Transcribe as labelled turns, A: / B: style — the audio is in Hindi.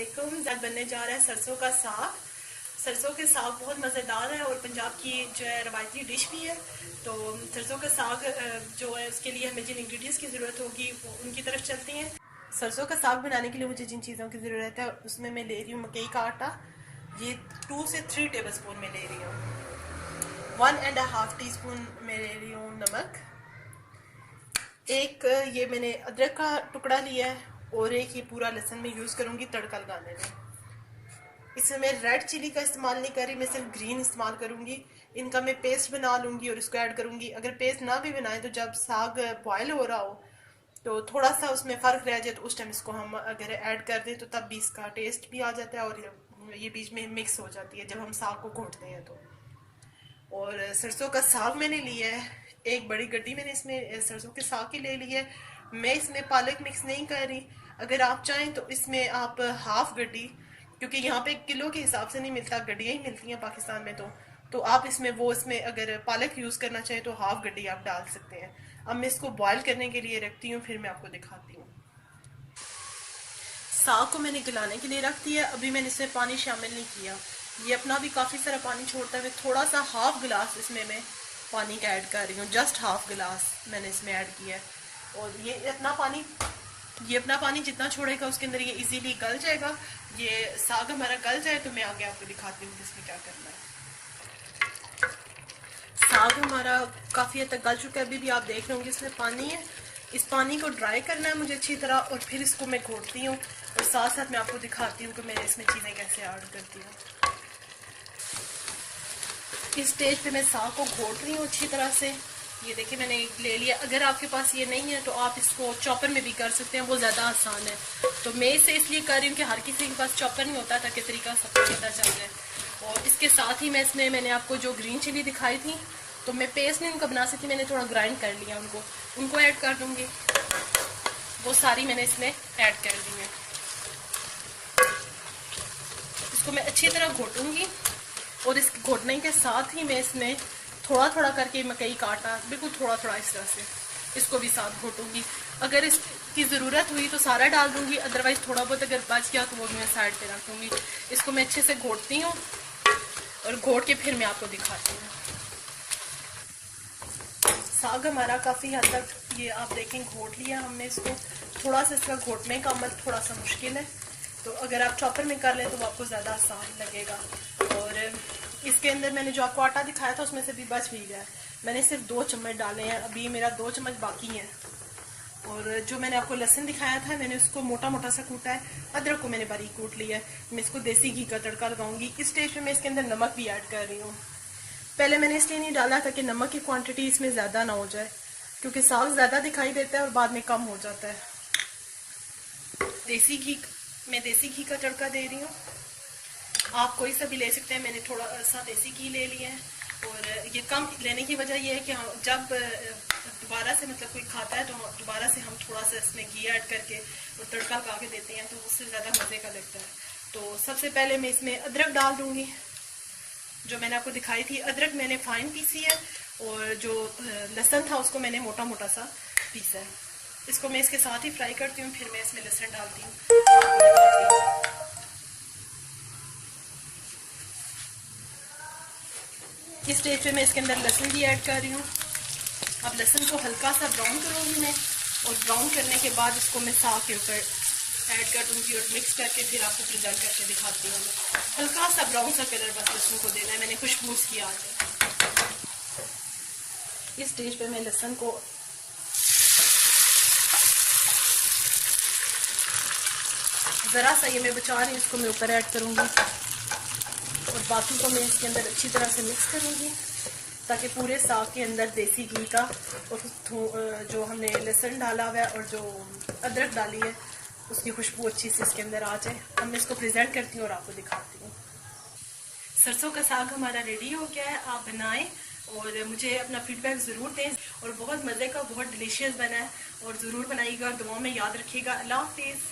A: वालेकुम। आज बनने जा रहा है सरसों का साग। सरसों के साग बहुत मज़ेदार है और पंजाब की जो है रवायती डिश भी है। तो सरसों का साग जो है उसके लिए हमें जिन इंग्रेडिएंट्स की ज़रूरत होगी वो उनकी तरफ चलती हैं। सरसों का साग बनाने के लिए मुझे जिन चीज़ों की ज़रूरत है उसमें मैं ले रही हूँ मकई का आटा। ये 2 से 3 टेबल स्पून में ले रही हूँ। 1.5 टीस्पून में ले रही हूँ नमक। एक ये मैंने अदरक का टुकड़ा लिया है और एक ये पूरा लहसुन में यूज़ करूँगी तड़का लगाने में। इसमें मैं रेड चिली का इस्तेमाल नहीं कर रही, मैं सिर्फ ग्रीन इस्तेमाल करूँगी। इनका मैं पेस्ट बना लूँगी और इसको ऐड करूँगी। अगर पेस्ट ना भी बनाए तो जब साग बॉयल हो रहा हो तो थोड़ा सा उसमें फ़र्क रह जाए तो उस टाइम इसको हम अगर ऐड कर दें तो तब भी इसका टेस्ट भी आ जाता है और ये बीच में मिक्स हो जाती है जब हम साग को घोटते हैं तो। और सरसों का साग मैंने लिया है, एक बड़ी गड्डी मैंने इसमें सरसों के साग की ले ली है। मैं इसमें पालक मिक्स नहीं कर रही। अगर आप चाहें तो इसमें आप हाफ गड्डी, क्योंकि यहाँ पे किलो के हिसाब से नहीं मिलता, गड्डियाँ ही मिलती हैं पाकिस्तान में, तो आप इसमें अगर पालक यूज़ करना चाहें तो हाफ गड्डी आप डाल सकते हैं। अब मैं इसको बॉयल करने के लिए रखती हूँ, फिर मैं आपको दिखाती हूँ। साग को मैंने गलाने के लिए रख दिया। अभी मैंने इसमें पानी शामिल नहीं किया, ये अपना भी काफ़ी सारा पानी छोड़ता है। थोड़ा सा हाफ गिलास इसमें मैं पानी का ऐड कर रही हूँ, जस्ट हाफ गिलास मैंने इसमें ऐड किया है। और ये अपना पानी जितना छोड़ेगा उसके अंदर ये इजीली गल जाएगा। ये साग हमारा गल जाए तो मैं आगे आपको दिखाती हूँ कि इसमें क्या करना है। साग हमारा काफ़ी हद तक गल चुका है। अभी भी आप देख रहे होंगे इसमें पानी है। इस पानी को ड्राई करना है मुझे अच्छी तरह और फिर इसको मैं घोटती हूँ और साथ साथ मैं आपको दिखाती हूँ कि मैं इसमें चीज़ें कैसे ऐड करती हूँ। इस स्टेज पे मैं साग को घोट रही हूँ अच्छी तरह से। ये देखिए मैंने ले लिया। अगर आपके पास ये नहीं है तो आप इसको चॉपर में भी कर सकते हैं, वो ज़्यादा आसान है। तो मैं इसे इसलिए कर रही हूँ कि हर किसी के पास चॉपर नहीं होता ताकि तरीका सबको पता चल जाए। और इसके साथ ही मैंने आपको जो ग्रीन चिली दिखाई थी तो मैं पेस्ट नहीं उनका बना सकती, मैंने थोड़ा ग्राइंड कर लिया उनको ऐड कर दूँगी। वो सारी मैंने इसमें ऐड कर दी है। इसको मैं अच्छी तरह घोटूँगी और इस घोटने के साथ ही मैं इसमें थोड़ा थोड़ा करके मकई का आटा, बिल्कुल थोड़ा थोड़ा इस तरह से इसको भी साथ घोटूंगी। अगर इसकी ज़रूरत हुई तो सारा डाल दूंगी, अदरवाइज़ थोड़ा बहुत अगर बच गया तो वो मैं साइड पे रख दूंगी। इसको मैं अच्छे से घोटती हूँ और घोट के फिर मैं आपको दिखाती हूँ। साग हमारा काफ़ी हद तक ये आप देखें घोट लिया हमने इसको। थोड़ा सा इसका घोटने का अमल थोड़ा सा मुश्किल है, तो अगर आप चॉपर में कर लें तो आपको ज़्यादा आसान लगेगा। और इसके अंदर मैंने जो आपको आटा दिखाया था उसमें से भी बच भी गया। मैंने सिर्फ 2 चम्मच डाले हैं, अभी मेरा 2 चम्मच बाकी हैं। और जो मैंने आपको लहसुन दिखाया था मैंने उसको मोटा मोटा सा कूटा है। अदरक को मैंने बारीक कूट लिया है। मैं इसको देसी घी का तड़का लगाऊंगी। इस स्टेज पे मैं इसके अंदर नमक भी ऐड कर रही हूँ। पहले मैंने इसलिए नहीं डाला ताकि नमक की क्वान्टिटी इसमें ज़्यादा ना हो जाए, क्योंकि साग ज़्यादा दिखाई देता है और बाद में कम हो जाता है। मैं देसी घी का तड़का दे रही हूँ, आप कोई सा भी ले सकते हैं। मैंने थोड़ा सा देसी घी ले लिया है और ये कम लेने की वजह यह है कि हम जब दोबारा से मतलब कोई खाता है तो दोबारा से हम थोड़ा सा इसमें घी ऐड करके और तड़का लगा के देते हैं तो उससे ज़्यादा मज़े का लगता है। तो सबसे पहले मैं इसमें अदरक डाल दूँगी, जो मैंने आपको दिखाई थी। अदरक मैंने फाइन पीसी है और जो लहसुन था उसको मैंने मोटा मोटा सा पीसा है। इसको मैं इसके साथ ही फ्राई करती हूँ, फिर मैं इसमें लहसुन डालती हूँ। इस स्टेज पे मैं इसके अंदर लहसुन भी ऐड कर रही हूँ। अब लहसुन को हल्का सा ब्राउन करूँगी मैं, और ब्राउन करने के बाद इसको मैं साग के ऊपर ऐड कर दूँगी और मिक्स करके फिर आपको प्रेजेंट करके दिखाती हूँ। हल्का सा ब्राउन सा कलर बस लहसुन को देना है, मैंने खुशबू किया आज। इस स्टेज पे मैं लहसुन को ज़रा सा ये मैं बचा रही हूँ, इसको मैं ऊपर ऐड करूँगी और बाकी को मैं इसके अंदर अच्छी तरह से मिक्स करूँगी ताकि पूरे साग के अंदर देसी घी का और जो हमने लहसुन डाला हुआ है और जो अदरक डाली है उसकी खुशबू अच्छी से इसके अंदर आ जाए। अब मैं इसको प्रेजेंट करती हूँ और आपको दिखाती हूँ। सरसों का साग हमारा रेडी हो गया है, आप बनाएं और मुझे अपना फीडबैक ज़रूर दें। और बहुत मज़े का, बहुत डिलीशियस बना है और ज़रूर बनाइएगा, दुआ में याद रखिएगा। अल्लाह हाफिज़।